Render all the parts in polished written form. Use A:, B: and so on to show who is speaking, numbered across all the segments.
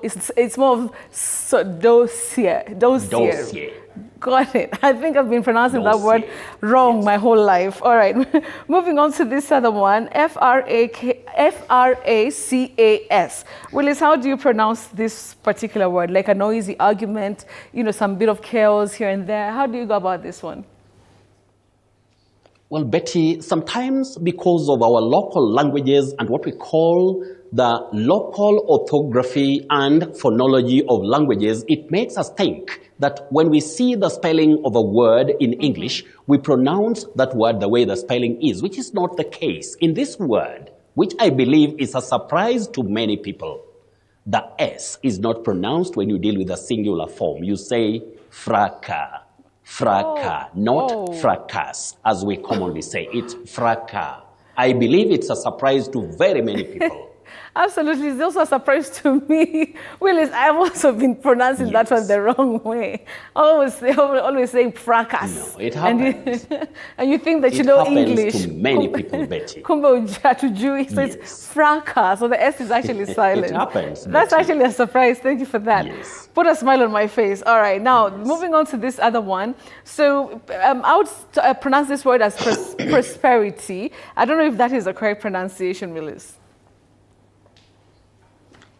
A: it's more of dossier. Got it. I think I've been pronouncing that word wrong my whole life. All right. Moving on to this other one, Fracas. Willice, how do you pronounce this particular word? Like a noisy argument, you know, some bit of chaos here and there. How do you go about this one?
B: Well, Betty, sometimes because of our local languages and what we call the local orthography and phonology of languages, it makes us think that when we see the spelling of a word in English, we pronounce that word the way the spelling is, which is not the case. In this word, which I believe is a surprise to many people, the S is not pronounced when you deal with a singular form. You say fracas. Not fracas, as we commonly say. It's fracas. I believe it's a surprise to very many people.
A: Absolutely. It's also a surprise to me. Willice, I've also been pronouncing that one the wrong way. Always saying fracas.
B: No, it happens.
A: And you think that you know English.
B: It happens to many people, Betty.
A: So it's fracas. So the S is actually silent.
B: It happens.
A: That's actually a surprise. Thank you for that.
B: Yes.
A: Put a smile on my face. All right. Now, moving on to this other one. So I would pronounce this word as prosperity. I don't know if that is a correct pronunciation, Willice.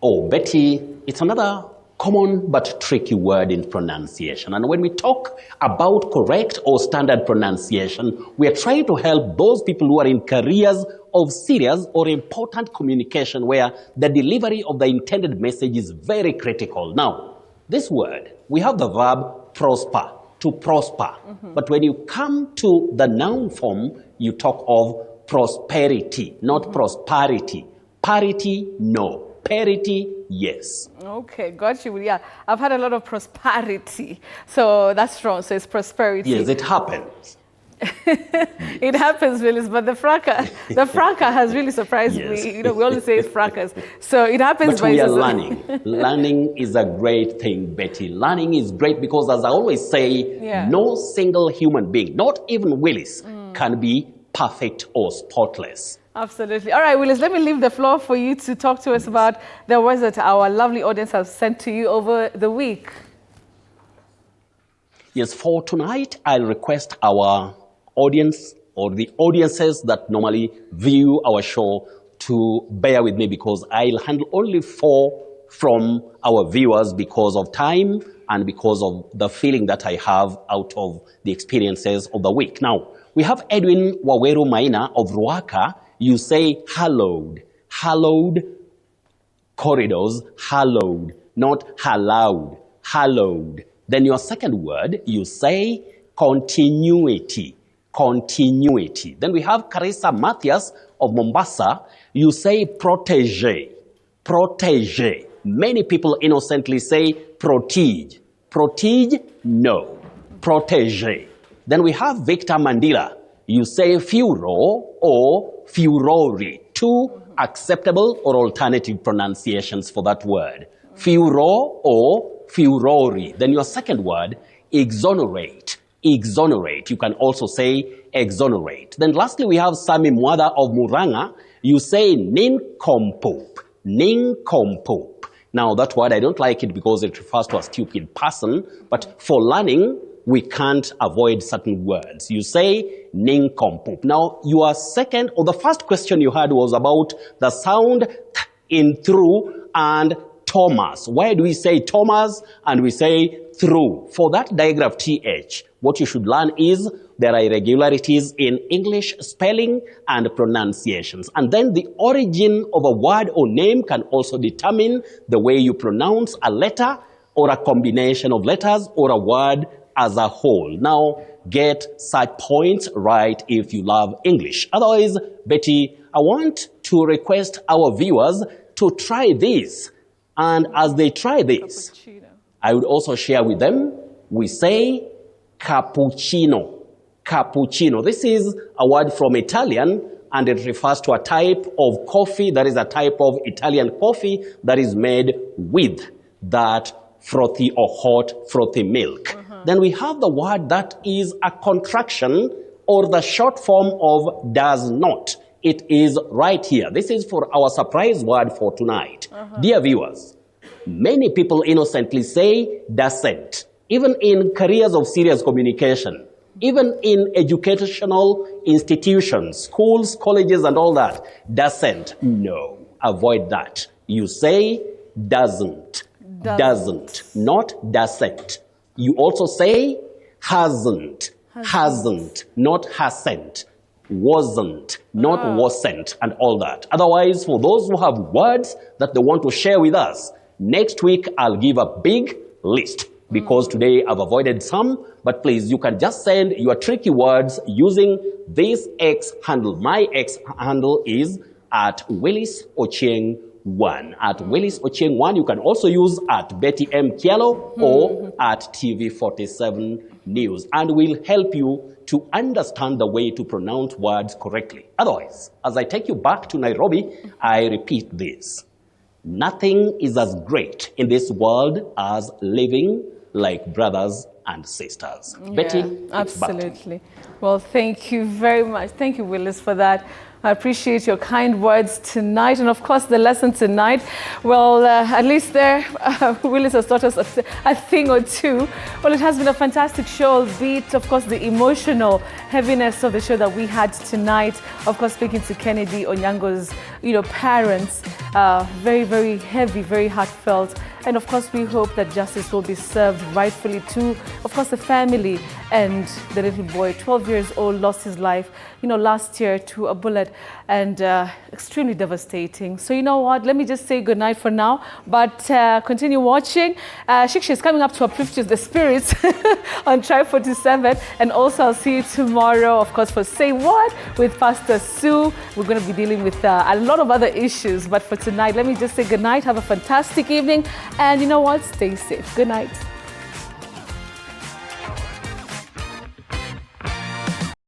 B: Oh, Betty, it's another common but tricky word in pronunciation. And when we talk about correct or standard pronunciation, we are trying to help those people who are in careers of serious or important communication where the delivery of the intended message is very critical. Now, this word, we have the verb prosper, to prosper. But when you come to the noun form, you talk of prosperity, not prosperity. Parity, no. Parity, yes.
A: Okay, got you. Yeah, I've had a lot of prosperity. So that's wrong. So it's prosperity.
B: Yes, it happens.
A: It happens, Willice, but the fracas has really surprised me. You know, we always say it's fracas. So it happens.
B: But we are learning. Learning is a great thing, Betty. Learning is great because, as I always say, no single human being, not even Willice, can be perfect or spotless.
A: Absolutely. All right, Willice, let me leave the floor for you to talk to us about the words that our lovely audience has sent to you over the week.
B: Yes, for tonight, I'll request our audience or the audiences that normally view our show to bear with me because I'll handle only 4 from our viewers because of time and because of the feeling that I have out of the experiences of the week. Now, we have Edwin Waweru Maina of Ruaka. You say hallowed, hallowed corridors, hallowed, not hallowed, hallowed. Then your second word, you say continuity, continuity. Then we have Carissa Matthias of Mombasa. You say protege, protege. Many people innocently say protege. Protege, no. Protege. Then we have Victor Mandela. You say furor or furore. 2 acceptable or alternative pronunciations for that word. Furor or furore. Then your second word, exonerate. Exonerate. You can also say exonerate. Then lastly, we have Sami Mwada of Muranga. You say nincompoop. Nincompoop. Now that word, I don't like it because it refers to a stupid person. But for learning, we can't avoid certain words. You say nincompoop. Now, your second or the first question you had was about the sound in through and Thomas. Why do we say Thomas and we say through? For that digraph TH, what you should learn is there are irregularities in English spelling and pronunciations. And then the origin of a word or name can also determine the way you pronounce a letter or a combination of letters or a word as a whole. Now, get such points right if you love English. Otherwise, Betty, I want to request our viewers to try this. And as they try this, cappuccino. I would also share with them, we say cappuccino. Cappuccino. This is a word from Italian, and it refers to a type of coffee that is a type of Italian coffee that is made with that frothy or hot frothy milk. Then we have the word that is a contraction or the short form of does not. It is right here. This is for our surprise word for tonight. Dear viewers, Many people innocently say doesn't. Even in careers of serious communication, even in educational institutions, schools, colleges, and all that, doesn't. No, avoid that. You say doesn't, not doesn't. You also say hasn't, not hasn't, wasn't, not wasn't, and all that. Otherwise, for those who have words that they want to share with us, next week I'll give a big list. Because today I've avoided some, but please, you can just send your tricky words using this X handle. My X handle is at Willice Ochieng 1. At Willice Ochieng 1, you can also use at Betty M. Kielo or at TV47 News. And we'll help you to understand the way to pronounce words correctly. Otherwise, as I take you back to Nairobi, I repeat this. Nothing is as great in this world as living like brothers and sisters.
A: Yeah,
B: Betty,
A: absolutely. Well, thank you very much. Thank you, Willice, for that. I appreciate your kind words tonight. And of course, the lesson tonight, well, at least there, Willice has taught us a thing or two. Well, it has been a fantastic show, albeit, of course, the emotional heaviness of the show that we had tonight. Of course, speaking to Kennedy Onyango's, parents, very, very heavy, very heartfelt. And of course, we hope that justice will be served rightfully to, of course, the family and the little boy, 12 years old, lost his life, last year to a bullet, and extremely devastating. So you know what? Let me just say goodnight for now, but continue watching. Shiksha is coming up to uplift the spirits on Tribe 47, and also I'll see you tomorrow, of course, for Say What with Pastor Sue. We're going to be dealing with a lot of other issues, but for tonight, let me just say goodnight. Have a fantastic evening. And you know what? Stay safe. Good night.